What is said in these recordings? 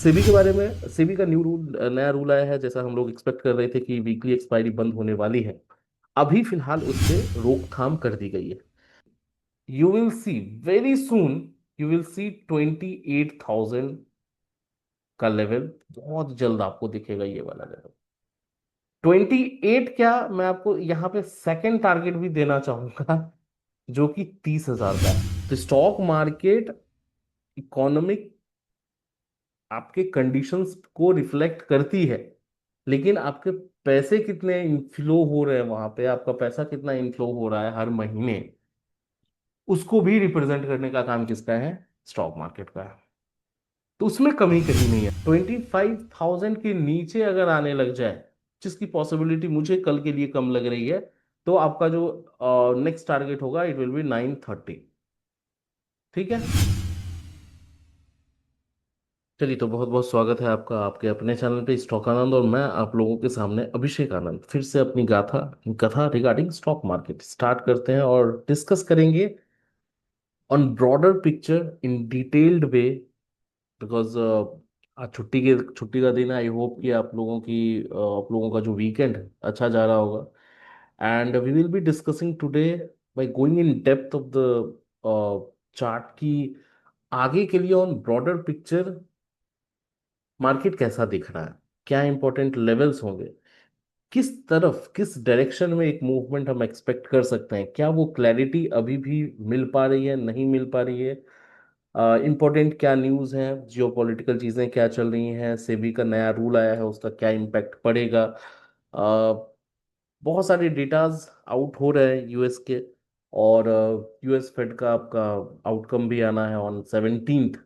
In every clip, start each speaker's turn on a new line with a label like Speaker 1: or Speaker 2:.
Speaker 1: सेबी के बारे में, सेबी का न्यू रूल, नया रूल आया है। जैसा हम लोग एक्सपेक्ट कर रहे थे कि वीकली एक्सपायरी बंद होने वाली है, अभी फिलहाल उस पे रोकथाम कर दी गई है। You will see very soon, you will see 28,000 का लेवल बहुत जल्द आपको दिखेगा, ये वाला लेवल। 28 क्या, मैं आपको यहाँ पे सेकंड टारगेट भी देना चाहूंगा, जो कि 30,000 का है। तो स्टॉक मार्केट इकोनॉमिक आपके कंडीशंस को रिफ्लेक्ट करती है, लेकिन आपके पैसे कितने इनफ्लो हो रहे हैं वहां पे, आपका पैसा कितना इनफ्लो हो रहा है हर महीने, उसको भी रिप्रेजेंट करने का काम किसका है? स्टॉक मार्केट का है। तो उसमें कमी कहीं नहीं है। 25,000 के नीचे अगर आने लग जाए, जिसकी पॉसिबिलिटी मुझे कल के लिए कम लग रही है, तो आपका जो नेक्स्ट टारगेट होगा इट विल बी 930। ठीक है। चलिए, तो बहुत बहुत स्वागत है आपका आपके अपने चैनल पे स्टॉक आनंद, और मैं आप लोगों के सामने अभिषेक आनंद फिर से अपनी गाथा कथा रिगार्डिंग स्टॉक मार्केट स्टार्ट करते हैं और डिस्कस करेंगे on broader picture in detailed way. Because आज छुट्टी का दिन है। आई होप कि आप लोगों का जो वीकेंड अच्छा जा रहा होगा। And we will be discussing today by going in depth of the chart की आगे के लिए ऑन ब्रॉडर पिक्चर मार्केट कैसा दिख रहा है, क्या इंपॉर्टेंट लेवल्स होंगे, किस तरफ किस डायरेक्शन में एक मूवमेंट हम एक्सपेक्ट कर सकते हैं, क्या वो क्लैरिटी अभी भी मिल पा रही है, नहीं मिल पा रही है, इंपॉर्टेंट क्या न्यूज़ है, जियोपॉलिटिकल चीज़ें क्या चल रही हैं, सेबी का नया रूल आया है उसका क्या इम्पैक्ट पड़ेगा। बहुत सारे डेटाज आउट हो रहे हैं यूएस के, और यूएस फेड का आपका आउटकम भी आना है ऑन 17th।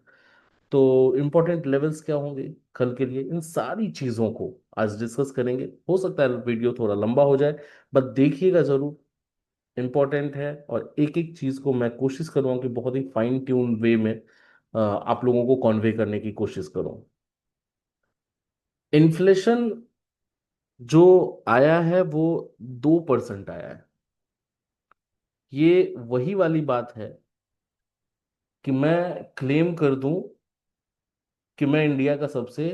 Speaker 1: तो इम्पोर्टेंट लेवल्स क्या होंगे कल के लिए, इन सारी चीज़ों को आज डिस्कस करेंगे। हो सकता है वीडियो थोड़ा लंबा हो जाए, बट देखिएगा जरूर, इम्पोर्टेंट है। और एक एक चीज़ को मैं कोशिश करूँगा कि बहुत ही फाइन ट्यून वे में आप लोगों को कॉन्वे करने की कोशिश करूँ। इन्फ्लेशन जो आया है वो 2% आया है। ये वही वाली बात है कि मैं क्लेम कर दूं कि मैं इंडिया का सबसे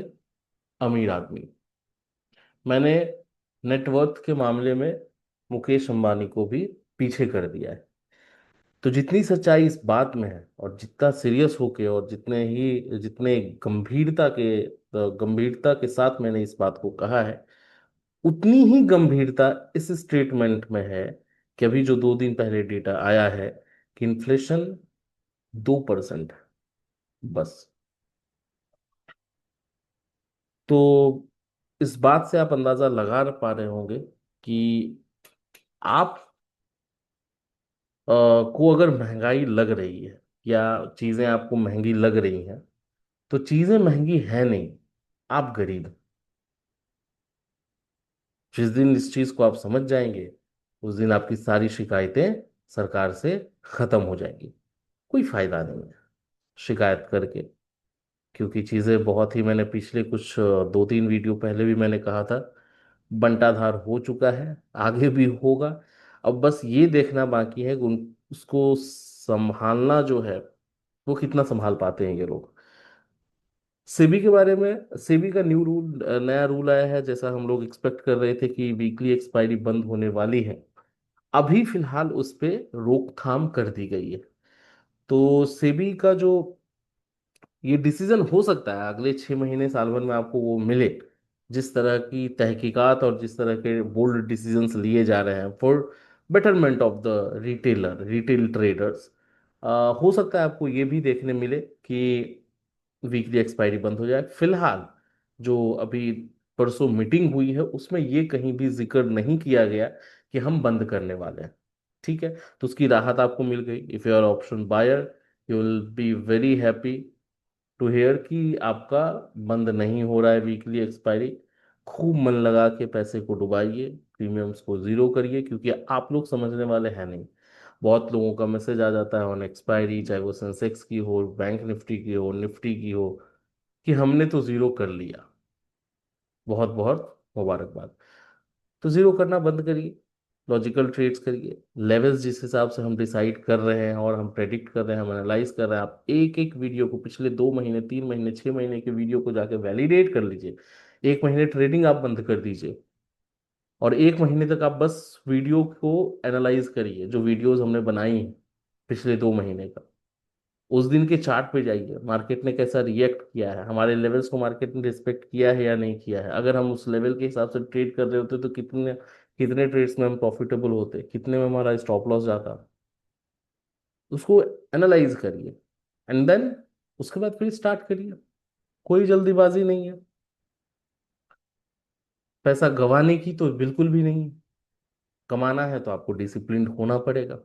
Speaker 1: अमीर आदमी। मैंने नेटवर्थ के मामले में मुकेश अंबानी को भी पीछे कर दिया है। तो जितनी सच्चाई इस बात में है, और जितना सीरियस होके, और जितने गंभीरता के साथ मैंने इस बात को कहा है, उतनी ही गंभीरता इस स्टेटमेंट में है कि अभी जो 2 दिन पहले डेटा आया है कि इन्फ्लेशन 2% बस। तो इस बात से आप अंदाजा लगा पा रहे होंगे कि आप को अगर महंगाई लग रही है, या चीजें आपको महंगी लग रही हैं, तो चीजें महंगी है नहीं, आप गरीब हैं। जिस दिन इस चीज को आप समझ जाएंगे, उस दिन आपकी सारी शिकायतें सरकार से खत्म हो जाएंगी। कोई फायदा नहीं है शिकायत करके, क्योंकि चीजें बहुत ही, मैंने पिछले कुछ 2-3 वीडियो पहले भी मैंने कहा था, बंटाधार हो चुका है, आगे भी होगा। अब बस ये देखना बाकी है कि उसको संभालना जो है, वो कितना संभाल पाते हैं ये लोग। सेबी के बारे में, सेबी का न्यू रूल, नया रूल आया है। जैसा हम लोग एक्सपेक्ट कर रहे थे कि वीकली एक्सपायरी बंद होने वाली है, अभी फिलहाल उस पे रोकथाम कर दी गई है। तो सेबी का जो ये डिसीजन हो सकता है अगले 6 महीने साल भर में आपको वो मिले, जिस तरह की तहकीकात और जिस तरह के बोल्ड डिसीजंस लिए जा रहे हैं for betterment of the retail traders. हो सकता है आपको ये भी देखने मिले कि वीकली एक्सपायरी बंद हो जाए। फिलहाल जो अभी परसों मीटिंग हुई है उसमें ये कहीं भी जिक्र नहीं किया गया कि हम बंद करने वाले हैं। ठीक है। तो उसकी राहत आपको मिल गई। If you are option buyer, you will be very happy to hear कि आपका बंद नहीं हो रहा है वीकली एक्सपायरी। खूब मन लगा के पैसे को डुबाइए, प्रीमियम्स को जीरो करिए, क्योंकि आप लोग समझने वाले हैं नहीं। बहुत लोगों का मैसेज आ जाता है ऑन एक्सपायरी, चाहे वो सेंसेक्स की हो, बैंक निफ्टी की हो, निफ्टी की हो, कि हमने तो जीरो कर लिया, बहुत बहुत मुबारकबाद। तो जीरो करना बंद करिए। लॉजिकल ट्रेड्स करिए। लेवल्स जिस हिसाब से हम डिसाइड कर रहे हैं और हम प्रेडिक्ट कर रहे हैं, हम एनालाइज कर रहे हैं, आप एक एक वीडियो को, पिछले 2 महीने, 3 महीने, 6 महीने के वीडियो को जाके वैलिडेट कर लीजिए। 1 महीने ट्रेडिंग आप बंद कर दीजिए और 1 महीने तक आप बस वीडियो को एनालाइज करिए, जो वीडियोस हमने बनाई हैं पिछले 2 महीने का। उस दिन के चार्ट पे जाइए, मार्केट ने कैसा रिएक्ट किया है, हमारे लेवल्स को मार्केट ने रिस्पेक्ट किया है या नहीं किया है। अगर हम उस लेवल के हिसाब से ट्रेड कर रहे होते तो कितने कितने ट्रेड्स में हम प्रॉफिटेबल होते, कितने में हमारा स्टॉप लॉस जाता, उसको एनालाइज करिए। एंड देन उसके बाद फिर स्टार्ट करिए। कोई जल्दीबाजी नहीं है, पैसा गंवाने की तो बिल्कुल भी नहीं है। कमाना है तो आपको डिसिप्लिन होना पड़ेगा,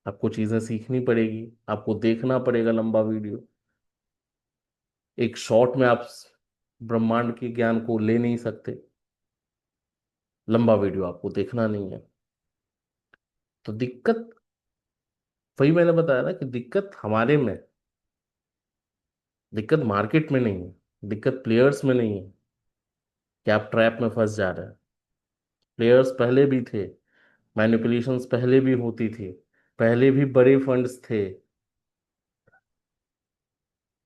Speaker 1: आपको चीजें सीखनी पड़ेगी, आपको देखना पड़ेगा लंबा वीडियो। एक शॉर्ट में आप ब्रह्मांड के ज्ञान को ले नहीं सकते, लंबा वीडियो आपको देखना नहीं है। तो दिक्कत, वही मैंने बताया ना कि दिक्कत हमारे में, दिक्कत मार्केट में नहीं है, दिक्कत प्लेयर्स में नहीं है कि आप ट्रैप में फंस जा रहे हैं। प्लेयर्स पहले भी थे, मैनिपुलेशंस पहले भी होती थी, पहले भी बड़े फंड्स थे,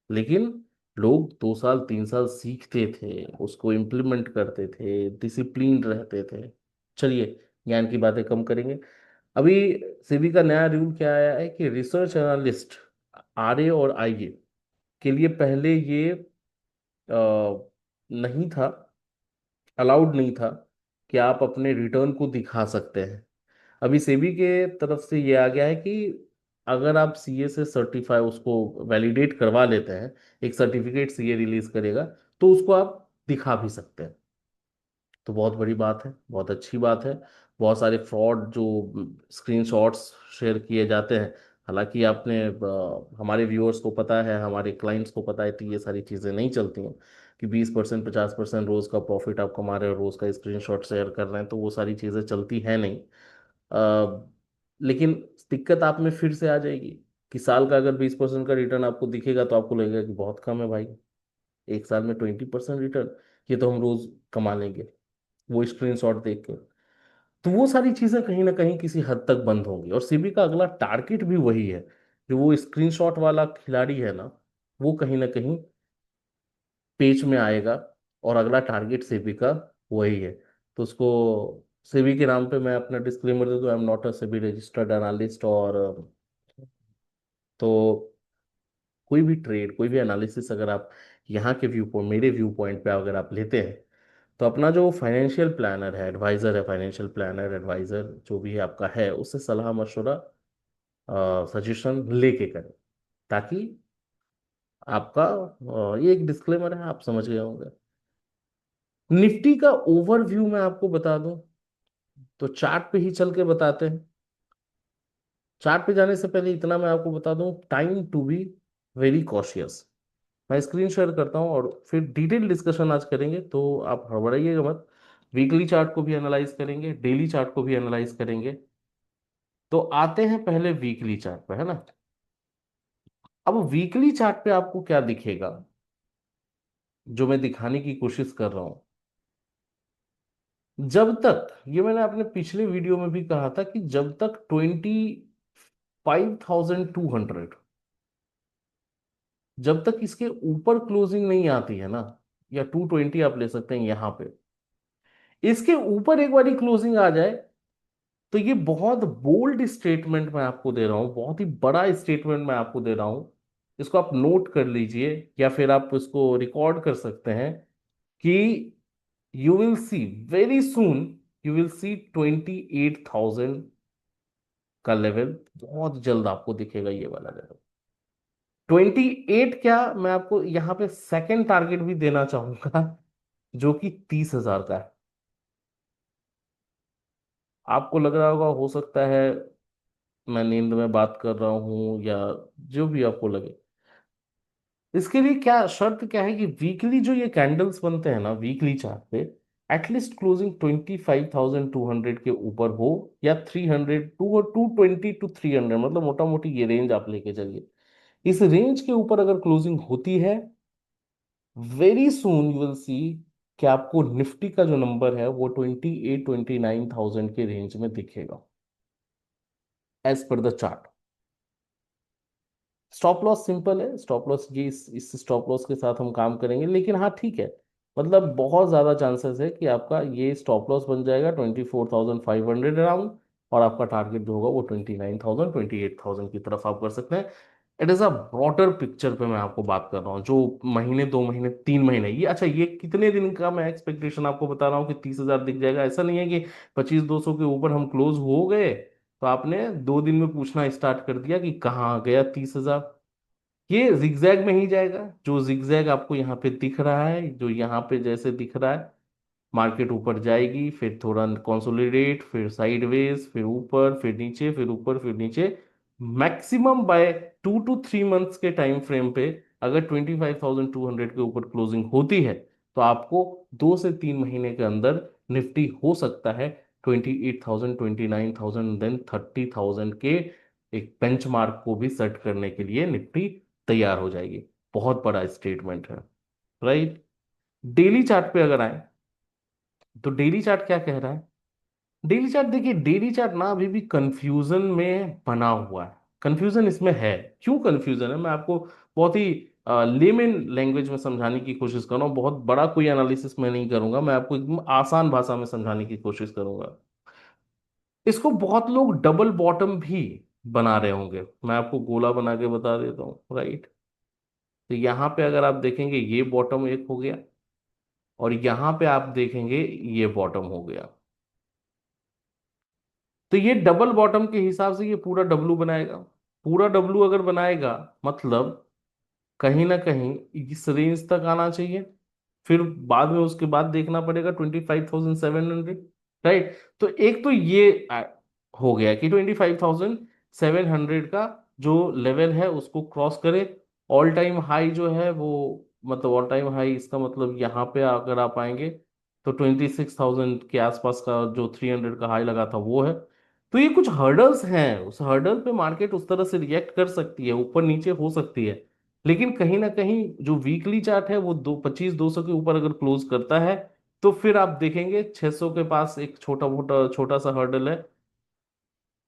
Speaker 1: लेकिन लोग 2 साल 3 साल सीखते थे, उसको इम्प्लीमेंट करते थे, डिसिप्लिन रहते थे। चलिए, ज्ञान की बातें कम करेंगे। अभी सेबी का नया रूल क्या आया है कि रिसर्च एनालिस्ट, आरए और आईए के लिए पहले ये नहीं था, अलाउड नहीं था कि आप अपने रिटर्न को दिखा सकते हैं। अभी सेबी के तरफ से ये आ गया है कि अगर आप सीए से सर्टिफाई, उसको वैलिडेट करवा लेते हैं, एक सर्टिफिकेट सीए रिलीज करेगा, तो उसको आप दिखा भी सकते हैं। तो बहुत बड़ी बात है, बहुत अच्छी बात है। बहुत सारे फ्रॉड जो स्क्रीनशॉट्स शेयर किए जाते हैं, हालांकि आपने हमारे व्यूअर्स को पता है, हमारे क्लाइंट्स को पता है, तो ये सारी चीज़ें नहीं चलती हैं कि 20% 50% रोज़ का प्रॉफिट आप कमा रहे हो, रोज़ का स्क्रीनशॉट शेयर कर रहे हैं, तो वो सारी चीज़ें चलती हैं नहीं। अ, लेकिन दिक्कत आप में फिर से आ जाएगी कि साल का अगर 20% का रिटर्न आपको दिखेगा तो आपको लगेगा कि बहुत कम है भाई, एक साल में 20% रिटर्न, ये तो हम रोज कमा लेंगे वो स्क्रीनशॉट देख के। तो वो सारी चीजें कहीं ना कहीं किसी हद तक बंद होंगी, और सीबी का अगला टारगेट भी वही है। जो वो स्क्रीनशॉट वाला खिलाड़ी है ना, वो कहीं ना कहीं पेच में आएगा, और अगला टारगेट सेबी का वही है। तो उसको, सेबी के नाम पे मैं अपना डिस्क्लेमर दे दूं, I am not a SEBI registered analyst. और तो कोई भी ट्रेड, कोई भी एनालिसिस अगर आप यहाँ के व्यू पॉइंट, मेरे व्यू पॉइंट पे अगर आप लेते हैं, तो अपना जो फाइनेंशियल प्लानर है, एडवाइजर है, फाइनेंशियल प्लानर एडवाइजर जो भी है आपका है, उससे सलाह मशवरा, सजेशन लेके करें, ताकि आपका ये एक डिस्क्लेमर है, आप समझ गए होंगे। निफ्टी का ओवरव्यू मैं आपको बता दूं, तो चार्ट पे ही चल के बताते हैं। चार्ट पे जाने से पहले इतना मैं आपको बता दूं, time to be very cautious. मैं स्क्रीन शेयर करता हूँ और फिर डिटेल डिस्कशन आज करेंगे, तो आप हड़बड़ाइएगा मत। वीकली चार्ट को भी एनालाइज करेंगे, डेली चार्ट को भी एनालाइज करेंगे। तो आते हैं पहले वीकली चार्ट पे, है ना। अब वीकली चार्ट पे आपको क्या दिखेगा, जो मैं दिखाने की कोशिश कर रहा हूं। जब तक, ये मैंने अपने पिछले वीडियो में भी कहा था कि जब तक 25,200, जब तक इसके ऊपर क्लोजिंग नहीं आती है ना, या 220 आप ले सकते हैं यहां पे, इसके ऊपर एक बारी क्लोजिंग आ जाए, तो ये बहुत बोल्ड स्टेटमेंट मैं आपको दे रहा हूं, बहुत ही बड़ा स्टेटमेंट मैं आपको दे रहा हूं। इसको आप नोट कर लीजिए, या फिर आप इसको रिकॉर्ड कर सकते हैं कि you will see very soon, you will see 28,000 का लेवल बहुत जल्द आपको दिखेगा, ये वाला लेवल 28। क्या, मैं आपको यहाँ पे सेकंड टारगेट भी देना चाहूंगा, जो कि 30,000 का है। आपको लग रहा होगा, हो सकता है मैं नींद में बात कर रहा हूं, या जो भी आपको लगे। इसके लिए क्या शर्त क्या है कि वीकली जो ये कैंडल्स बनते हैं ना वीकली चार्ट पे, एटलीस्ट क्लोजिंग 25,200 के ऊपर हो, या 300 टू 220 to 300, मतलब मोटा मोटी ये रेंज आप लेके चलिए। इस रेंज के ऊपर अगर क्लोजिंग होती है, very soon you will see कि आपको निफ्टी का जो नंबर है वो 28-29,000 के रेंज में दिखेगा as per the chart. Stop loss simple है, स्टॉप लॉस ये इस स्टॉप लॉस के साथ हम काम करेंगे, लेकिन हाँ ठीक है, मतलब बहुत ज्यादा चांसेस है कि आपका ये स्टॉप लॉस बन जाएगा 24,500 अराउंड, और आपका टारगेट जो होगा वो 29,000 28,000 की तरफ आप कर सकते हैं। It is a broader picture पे मैं आपको बात कर रहा हूँ, जो महीने 2 महीने 3 महीने, ये अच्छा ये कितने दिन का मैं एक्सपेक्टेशन आपको बता रहा हूँ कि 30,000 दिख जाएगा, ऐसा नहीं है कि 25-200 के ऊपर हम क्लोज हो गए तो आपने 2 दिन में पूछना स्टार्ट कर दिया कि कहाँ गया 30,000। ये जिगजैग में ही जाएगा, जो जिगजैग आपको यहाँ पे दिख रहा है, जो यहाँ पे जैसे दिख रहा है, मार्केट ऊपर जाएगी, फिर थोड़ा कंसोलिडेट, फिर साइडवेज, फिर ऊपर, फिर नीचे, फिर ऊपर, फिर नीचे। मैक्सिमम बाय 2 to 3 मंथ्स के टाइम फ्रेम पे अगर 25,200 के ऊपर क्लोजिंग होती है तो आपको 2 से 3 महीने के अंदर निफ्टी हो सकता है 28,000 29,000 देन 30,000 के एक बेंचमार्क को भी सेट करने के लिए निफ्टी तैयार हो जाएगी। बहुत बड़ा स्टेटमेंट है, राइट। डेली चार्ट पे अगर आए तो डेली चार्ट क्या कह रहा है? डेली चार्ट देखिए, डेली चार्ट ना अभी भी कंफ्यूजन में बना हुआ है। कंफ्यूजन इसमें है, क्यों कंफ्यूजन है मैं आपको बहुत ही लेमन लैंग्वेज में समझाने की कोशिश कर रहा हूँ। बहुत बड़ा कोई एनालिसिस मैं नहीं करूंगा, मैं आपको एकदम आसान भाषा में समझाने की कोशिश करूंगा। इसको बहुत लोग डबल बॉटम भी बना रहे होंगे, मैं आपको गोला बना के बता देता हूँ, राइट। तो यहाँ पे अगर आप देखेंगे ये बॉटम एक हो गया, और यहाँ पे आप देखेंगे ये बॉटम हो गया। तो ये डबल बॉटम के हिसाब से ये पूरा डब्लू बनाएगा। पूरा डब्लू अगर बनाएगा मतलब कहीं ना कहीं इस रेंज तक आना चाहिए, फिर बाद में उसके बाद देखना पड़ेगा 25,700, राइट। तो एक तो ये हो गया कि 25,700 का जो लेवल है उसको क्रॉस करे। ऑल टाइम हाई जो है वो, मतलब ऑल टाइम हाई इसका मतलब यहाँ पे अगर आप आएंगे तो 26,000 के आसपास का जो 300 का हाई लगा था वो है। तो ये कुछ हर्डल्स हैं, उस हर्डल पे मार्केट उस तरह से रिएक्ट कर सकती है, ऊपर नीचे हो सकती है। लेकिन कहीं ना कहीं जो वीकली चार्ट है वो 225-200 के ऊपर अगर क्लोज करता है तो फिर आप देखेंगे 600 के पास एक छोटा मोटा छोटा सा हर्डल है,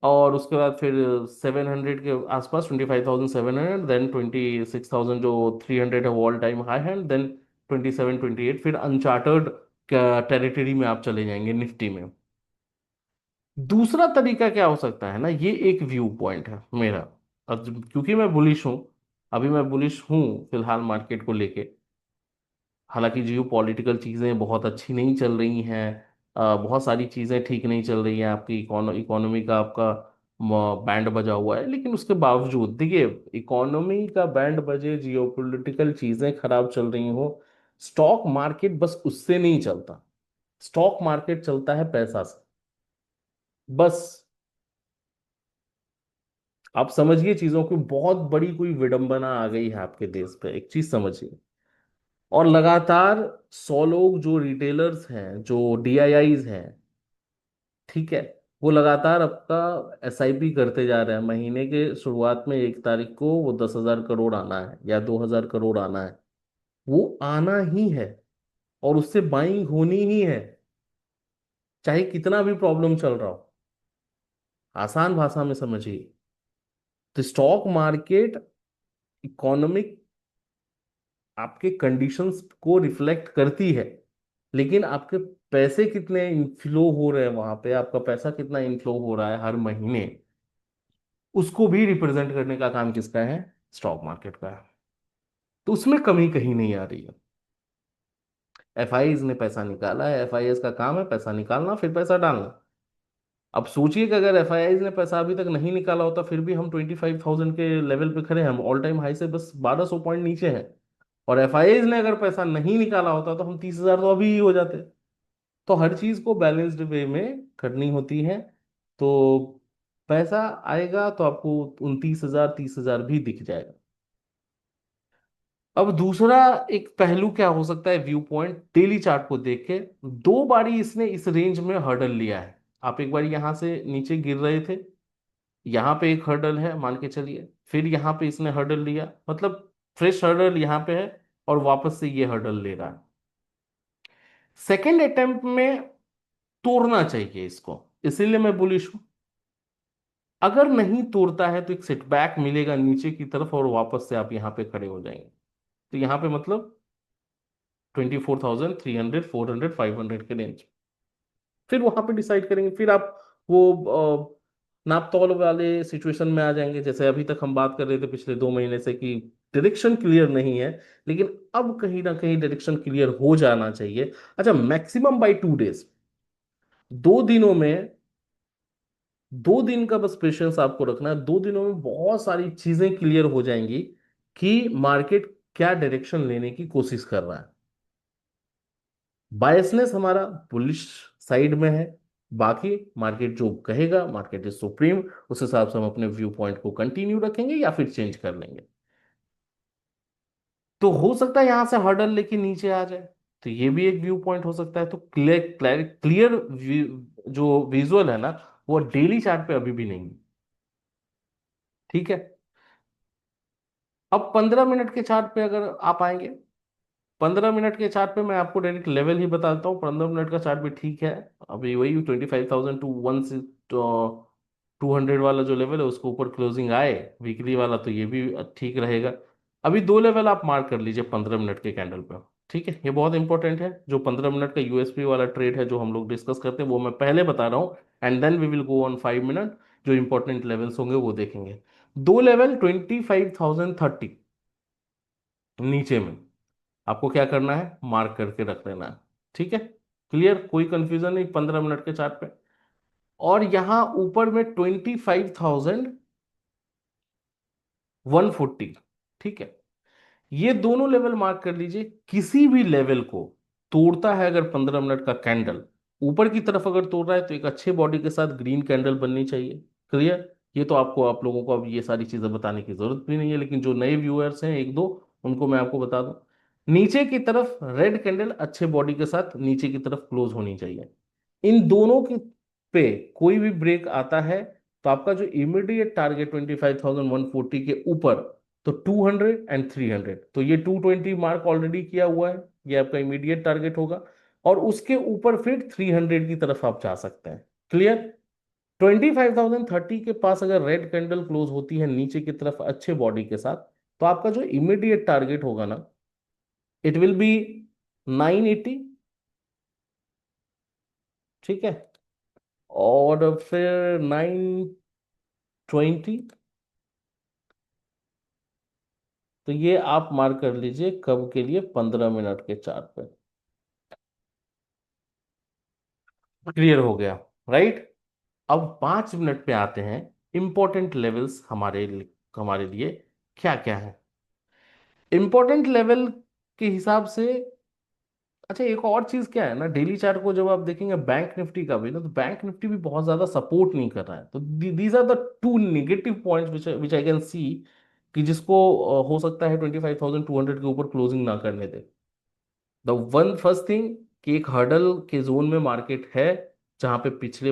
Speaker 1: और उसके बाद फिर 700 के आसपास 25,700, देन 26,000 जो 300 है वो ऑल टाइम हाई है, देन 27-28 फिर अनचार्टर्ड टेरिटरी में आप चले जाएंगे निफ्टी में। दूसरा तरीका क्या हो सकता है ना, ये एक व्यू पॉइंट है मेरा। और क्योंकि मैं बुलिश हूँ, अभी मैं बुलिश हूँ फिलहाल मार्केट को लेके। हालांकि जियो पॉलिटिकल चीज़ें बहुत अच्छी नहीं चल रही हैं, बहुत सारी चीज़ें ठीक नहीं चल रही हैं, आपकी इकोनॉमी का आपका बैंड बजा हुआ है, लेकिन उसके बावजूद देखिए, इकोनॉमी का बैंड बजे, जियो पॉलिटिकल चीज़ें खराब चल रही हो, स्टॉक मार्केट बस उससे नहीं चलता। स्टॉक मार्केट चलता है पैसा से, बस। आप समझिए चीजों की बहुत बड़ी कोई विडंबना आ गई है आपके देश पे, एक चीज समझिए। और लगातार 100 लोग जो रिटेलर्स हैं, जो डीआईआईज हैं, ठीक है, वो लगातार आपका एसआईपी करते जा रहे हैं। महीने के शुरुआत में 1 तारीख को वो 10,000 करोड़ आना है या 2,000 करोड़ आना है, वो आना ही है, और उससे बाइंग होनी ही है, चाहे कितना भी प्रॉब्लम चल रहा हो। आसान भाषा में समझिए, तो स्टॉक मार्केट इकोनॉमिक आपके कंडीशंस को रिफ्लेक्ट करती है, लेकिन आपके पैसे कितने इनफ्लो हो रहे हैं वहां पे, आपका पैसा कितना इनफ्लो हो रहा है हर महीने, उसको भी रिप्रेजेंट करने का काम किसका है? स्टॉक मार्केट का है। तो उसमें कमी कहीं नहीं आ रही है। एफआईज ने पैसा निकाला है, एफआईएस का काम है पैसा निकालना फिर पैसा डालना। अब सोचिए कि अगर एफआईआईज ने पैसा अभी तक नहीं निकाला होता फिर भी हम 25,000 के लेवल पे खड़े हैं, हम ऑल टाइम हाई से बस 1,200 पॉइंट नीचे हैं। और एफआईआईज ने अगर पैसा नहीं निकाला होता तो हम 30,000 तो अभी ही हो जाते। तो हर चीज को बैलेंस्ड वे में करनी होती है। तो पैसा आएगा तो आपको 29,000 30,000 भी दिख जाएगा। अब दूसरा एक पहलू क्या हो सकता है व्यू पॉइंट, डेली चार्ट को देख के, 2 बारी इसने इस रेंज में हर्डल लिया है। आप एक बार यहां से नीचे गिर रहे थे, यहाँ पे एक हर्डल है मान के चलिए, फिर यहाँ पे इसने हर्डल लिया, मतलब फ्रेश हर्डल यहाँ पे है, और वापस से ये हर्डल ले रहा है। सेकेंड अटेम्प्ट में तोड़ना चाहिए इसको, इसीलिए मैं बुलिश हूं। अगर नहीं तोड़ता है तो एक सेटबैक मिलेगा नीचे की तरफ और वापस से आप यहाँ पे खड़े हो जाएंगे। तो यहाँ पे मतलब 24,300, 400, 500 के रेंज, फिर वहां पे डिसाइड करेंगे। फिर आप वो नाप तौल वाले सिचुएशन में आ जाएंगे, जैसे अभी तक हम बात कर रहे थे पिछले 2 महीने से कि डायरेक्शन क्लियर नहीं है, लेकिन अब कहीं ना कहीं डायरेक्शन क्लियर हो जाना चाहिए। अच्छा, मैक्सिमम बाय 2 डेज, 2 दिनों में, 2 दिन का बस पेशेंस आपको रखना है। 2 दिनों में बहुत सारी चीजें क्लियर हो जाएंगी कि मार्केट क्या डायरेक्शन लेने की कोशिश कर रहा है। बायसनेस हमारा बुलिश साइड में है। बाकी मार्केट जो कहेगा, मार्केट इज सुप्रीम, उस हिसाब से हम अपने व्यू पॉइंट को कंटिन्यू रखेंगे या फिर चेंज कर लेंगे। तो हो सकता है यहां से हर्डल लेके नीचे आ जाए, तो ये भी एक व्यू पॉइंट हो सकता है। तो क्लियर क्लियर क्लियर जो विजुअल है ना, वो डेली चार्ट पे अभी भी नहीं है। ठीक है। अब 15 मिनट के चार्ट पे अगर आप आएंगे, 15 मिनट के चार्ट पे मैं आपको डायरेक्ट लेवल ही बताता हूँ। 15 मिनट का चार्ट भी ठीक है, अभी वही 25,000 टू 200 वाला जो लेवल है उसको ऊपर क्लोजिंग आए वीकली वाला, तो ये भी ठीक रहेगा। अभी 2 लेवल आप मार्क कर लीजिए 15 मिनट के कैंडल पे। ठीक है, ये बहुत इंपॉर्टेंट है। जो 15 मिनट का यूएसपी वाला ट्रेड है जो हम लोग डिस्कस करते हैं वो मैं पहले बता रहा हूँ, and then we will go on 5 minute. जो इंपॉर्टेंट लेवल्स होंगे वो देखेंगे। 2 लेवल 25,030 नीचे में आपको क्या करना है, मार्क करके रख लेना है। ठीक है, क्लियर, कोई कंफ्यूजन नहीं 15 मिनट के चार्ट पे। और यहां ऊपर में 25,140। ठीक है, ये दोनों लेवल मार्क कर लीजिए। किसी भी लेवल को तोड़ता है अगर 15 मिनट का कैंडल ऊपर की तरफ अगर तोड़ रहा है, तो एक अच्छे बॉडी के साथ ग्रीन कैंडल बननी चाहिए। क्लियर, ये तो आपको, आप लोगों को अब ये सारी चीजें बताने की जरूरत भी नहीं है, लेकिन जो नए व्यूअर्स हैं एक दो, उनको मैं आपको बता दूं। नीचे की तरफ रेड कैंडल अच्छे बॉडी के साथ नीचे की तरफ क्लोज होनी चाहिए। इन दोनों के पे कोई भी ब्रेक आता है तो आपका जो इमीडिएट टारगेट 25,140 के ऊपर, तो 200 एंड 300, तो ये 220 मार्क ऑलरेडी किया हुआ है, ये आपका इमीडिएट टारगेट होगा। और उसके ऊपर फिर 300 की तरफ आप जा सकते हैं। क्लियर, 25,030 के पास अगर रेड कैंडल क्लोज होती है नीचे की तरफ अच्छे बॉडी के साथ, तो आपका जो इमीडिएट टारगेट होगा ना, इट विल बी 980। ठीक है, और फिर 920। तो ये आप मार्क कर लीजिए कब के लिए, 15 मिनट के चार्ट पे। क्लियर हो गया, राइट। अब 5 मिनट पे आते हैं। इंपॉर्टेंट लेवल्स हमारे लिए क्या क्या है। इंपॉर्टेंट लेवल के हिसाब से, अच्छा एक और चीज क्या है ना, डेली चार्ट को जब आप देखेंगे बैंक निफ्टी का भी ना, तो बैंक निफ्टी भी बहुत ज्यादा सपोर्ट नहीं कर रहा है। तो these are the two negative points which I can see, कि जिसको हो सकता है 25,200 के ऊपर क्लोजिंग ना करने दे। द वन फर्स्ट थिंग, कि एक हर्डल के जोन में मार्केट है, जहां पे पिछले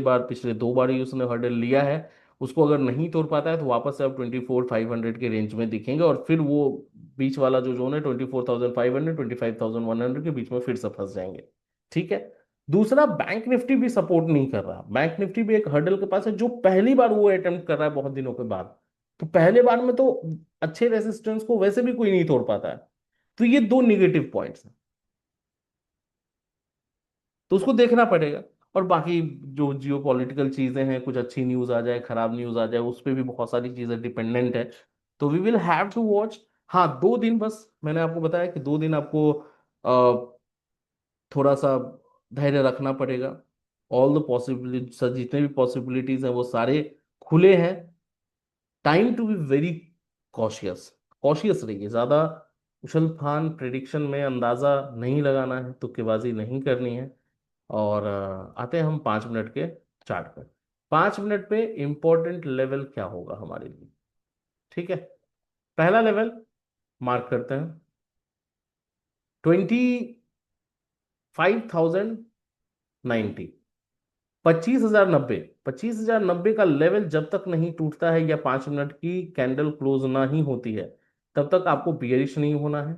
Speaker 1: 2 बार ही उसने हर्डल लिया है। उसको अगर नहीं तोड़ पाता है तो वापस से आप 24,500 के रेंज में दिखेंगे, और फिर वो बीच वाला जो जोन है 24,500, 25,100 के बीच में फिर से फंस जाएंगे। ठीक है। दूसरा, बैंक निफ्टी भी सपोर्ट नहीं कर रहा। बैंक निफ्टी भी एक हर्डल के पास है, जो पहली बार वो अटेम्प्ट कर रहा है बहुत दिनों के बाद। तो पहले बार में तो अच्छे रेसिस्टेंस को वैसे भी कोई नहीं तोड़ पाता है। तो ये दो निगेटिव पॉइंट्स हैं, तो उसको देखना पड़ेगा। और बाकी जो जियो पॉलिटिकल चीजें हैं, कुछ अच्छी न्यूज आ जाए, खराब न्यूज आ जाए, उस पर भी बहुत सारी चीजें डिपेंडेंट है। तो we will have to watch. हाँ, 2 दिन बस मैंने आपको बताया कि 2 दिन आपको थोड़ा सा धैर्य रखना पड़ेगा। ऑल द पॉसिबिलिटी, जितने भी पॉसिबिलिटीज हैं वो सारे खुले हैं। Time to be very cautious, cautious रहिए। ज्यादा उछल फान प्रिडिक्शन में अंदाजा नहीं लगाना है, तुक्केबाजी नहीं करनी है। और आते हैं हम 5 मिनट के चार्ट पर। 5 मिनट पे इंपॉर्टेंट लेवल क्या होगा हमारे लिए। ठीक है, पहला लेवल मार्क करते हैं 25,090, 25,090। 25,090 का लेवल जब तक नहीं टूटता है या 5 मिनट की कैंडल क्लोज ना ही होती है, तब तक आपको बियरिश नहीं होना है।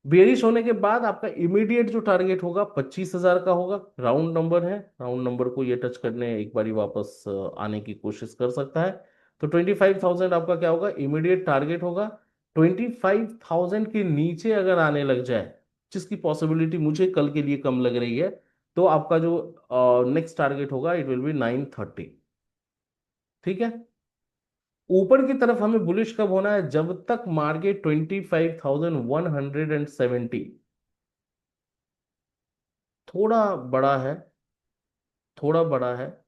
Speaker 1: बेरिश होने के बाद आपका इमीडिएट जो टारगेट होगा 25,000 का होगा। राउंड नंबर है, राउंड नंबर को ये टच करने एक बारी वापस आने की कोशिश कर सकता है। तो 25,000 आपका क्या होगा, इमीडिएट टारगेट होगा। 25,000 के नीचे अगर आने लग जाए, जिसकी पॉसिबिलिटी मुझे कल के लिए कम लग रही है, तो आपका जो नेक्स्ट टारगेट होगा इट विल बी 930। ठीक है। ऊपर की तरफ हमें बुलिश कब होना है, जब तक मार्केट 25,170, थोड़ा बड़ा है, थोड़ा बड़ा है,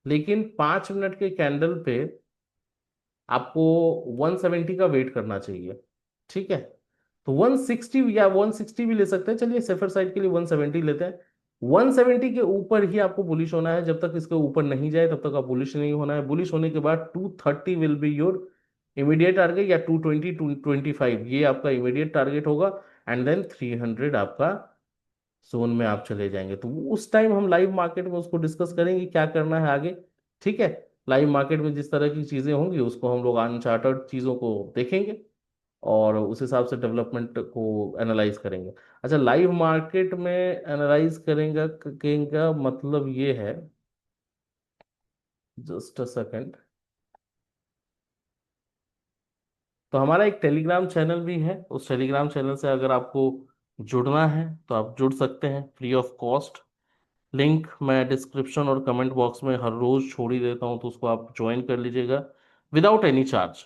Speaker 1: लेकिन 5 मिनट के कैंडल पे आपको 170 का वेट करना चाहिए। ठीक है। तो 160 या 160 भी ले सकते हैं, चलिए सेफर साइड के लिए 170 लेते हैं। 170 के ऊपर ही आपको बुलिश होना है, जब तक इसके ऊपर नहीं जाए तब तक आप बुलिश नहीं होना है। बुलिश होने के बाद 230 will be your immediate target, या 220, 225 ये आपका इमीडिएट टारगेट होगा। एंड देन 300 आपका जोन में आप चले जाएंगे। तो उस टाइम हम लाइव मार्केट में उसको डिस्कस करेंगे क्या करना है आगे। ठीक है। लाइव मार्केट में जिस तरह की चीजें होंगी उसको हम लोग अनचार्टर्ड चीजों को देखेंगे और उस हिसाब से डेवलपमेंट को एनालाइज करेंगे। अच्छा, लाइव मार्केट में एनालाइज करेंगे मतलब ये है, जस्ट अ सेकंड। तो हमारा एक टेलीग्राम चैनल भी है, उस टेलीग्राम चैनल से अगर आपको जुड़ना है तो आप जुड़ सकते हैं फ्री ऑफ कॉस्ट। लिंक मैं डिस्क्रिप्शन और कमेंट बॉक्स में हर रोज छोड़ ही देता हूँ, तो उसको आप ज्वाइन कर लीजिएगा विदाउट एनी चार्ज।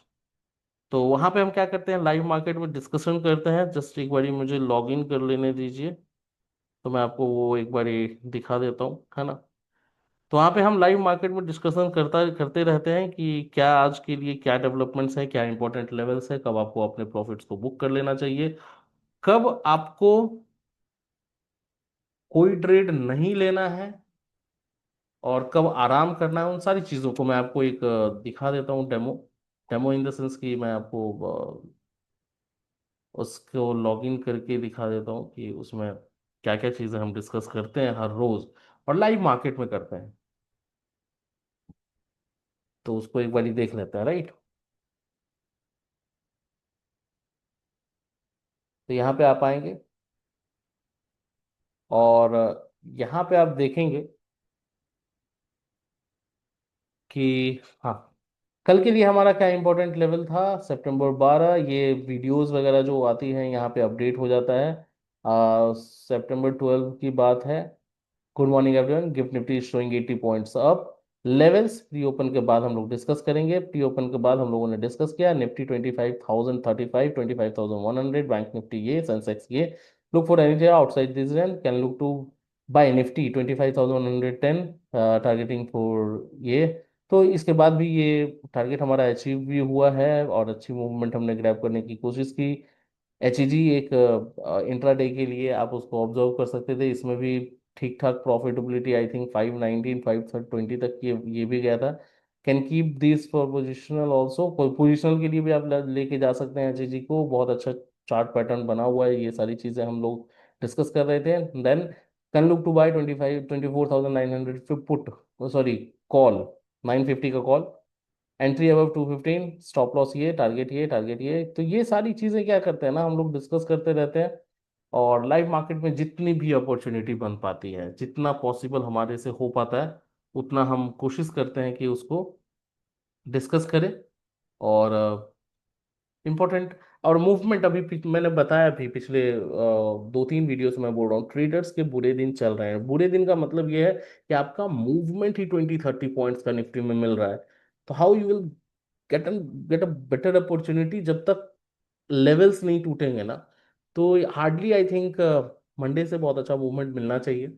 Speaker 1: तो वहाँ पे हम क्या करते हैं, लाइव मार्केट में डिस्कशन करते हैं। जस्ट एक बारी मुझे लॉग इन कर लेने दीजिए, तो मैं आपको वो एक बारी दिखा देता हूँ, है ना। तो वहाँ पे हम लाइव मार्केट में डिस्कशन करते रहते हैं कि क्या आज के लिए क्या डेवलपमेंट्स हैं, क्या इंपॉर्टेंट लेवल्स है, कब आपको अपने प्रॉफिट्स को बुक कर लेना चाहिए, कब आपको कोई ट्रेड नहीं लेना है, और कब आराम करना है। उन सारी चीज़ों को मैं आपको एक दिखा देता हूँ, demo. Demo in the sense कि मैं आपको उसको लॉगिन करके दिखा देता हूँ कि उसमें क्या क्या चीज़ें हम डिस्कस करते हैं हर रोज और लाइव मार्केट में करते हैं। तो उसको एक बार देख लेते हैं, राइट। तो यहाँ पे आप आएंगे और यहाँ पे आप देखेंगे कि हाँ, कल के लिए हमारा क्या इंपॉर्टेंट लेवल था, सितंबर 12। ये वीडियोस वगैरह जो आती हैं यहाँ पे अपडेट हो जाता है। सितंबर 12 की बात है। Good morning everyone, gift Nifty showing 80 points up. Levels pre open के बाद हम लोग डिस्कस करेंगे। प्री ओपन के बाद हम लोगों ने डिस्कस किया निफ्टी 25,035, 25,100, बैंक निफ्टी ये, सेंसेक्स ये। Look for any outside this range, can look to buy Nifty 25,110, targeting for ये। तो इसके बाद भी ये टारगेट हमारा अचीव भी हुआ है और अच्छी मूवमेंट हमने ग्रैब करने की कोशिश की। एच जी एक इंट्राडे के लिए आप उसको ऑब्जर्व कर सकते थे, इसमें भी ठीक ठाक प्रॉफिटेबिलिटी, आई थिंक 519, 520 तक ये भी गया था। Can keep this for positional also, positional के लिए भी आप लेके जा सकते हैं एच जी को। बहुत अच्छा चार्ट पैटर्न बना हुआ है, ये सारी चीजें हम लोग डिस्कस कर रहे थे। Then can look to buy 24,900 put, sorry call, 950 का call. Entry above 215, stop loss ये, टारगेट ये, टारगेट ये। तो ये सारी चीजें क्या करते हैं ना, हम लोग डिस्कस करते रहते हैं। और लाइव मार्केट में जितनी भी अपॉर्चुनिटी बन पाती है, जितना पॉसिबल हमारे से हो पाता है, उतना हम कोशिश करते हैं कि उसको डिस्कस करें। और इम्पोर्टेंट और मूवमेंट अभी मैंने बताया भी पिछले 2-3 वीडियो से, मैं बोल रहा हूँ ट्रेडर्स के बुरे दिन चल रहे हैं। बुरे दिन का मतलब ये है कि आपका मूवमेंट ही 20-30 पॉइंट्स का निफ्टी में मिल रहा है। तो how you will get get a better opportunity जब तक लेवल्स नहीं टूटेंगे ना। तो हार्डली आई थिंक मंडे से बहुत अच्छा मूवमेंट मिलना चाहिए।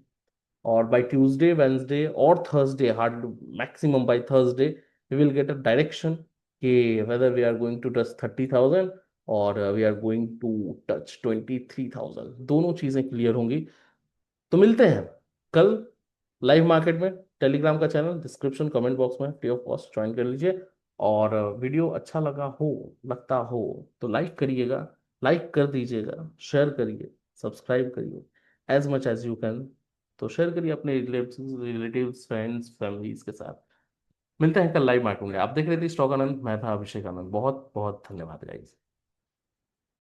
Speaker 1: और बाय ट्यूसडे, वेंसडे और Thursday, hard maximum by Thursday we will get a direction कि whether we are going to touch 30,000 और we are going to touch 23,000। दोनों चीजें क्लियर होंगी। तो मिलते हैं कल लाइव मार्केट में। टेलीग्राम का चैनल डिस्क्रिप्शन कमेंट बॉक्स में फ्री ऑफ कॉस्ट ज्वाइन कर लीजिए। और वीडियो अच्छा लगता हो तो लाइक करिएगा, लाइक कर दीजिएगा, शेयर करिए, सब्सक्राइब करिए as much as you can. तो शेयर करिए अपने रिलेटिव्स, फ्रेंड्स, फैमिलीज के साथ। मिलते हैं कल लाइव मार्केट में। आप देख रहे थे स्टॉक आनंद, मैं था अभिषेक आनंद। बहुत बहुत धन्यवाद गाइस।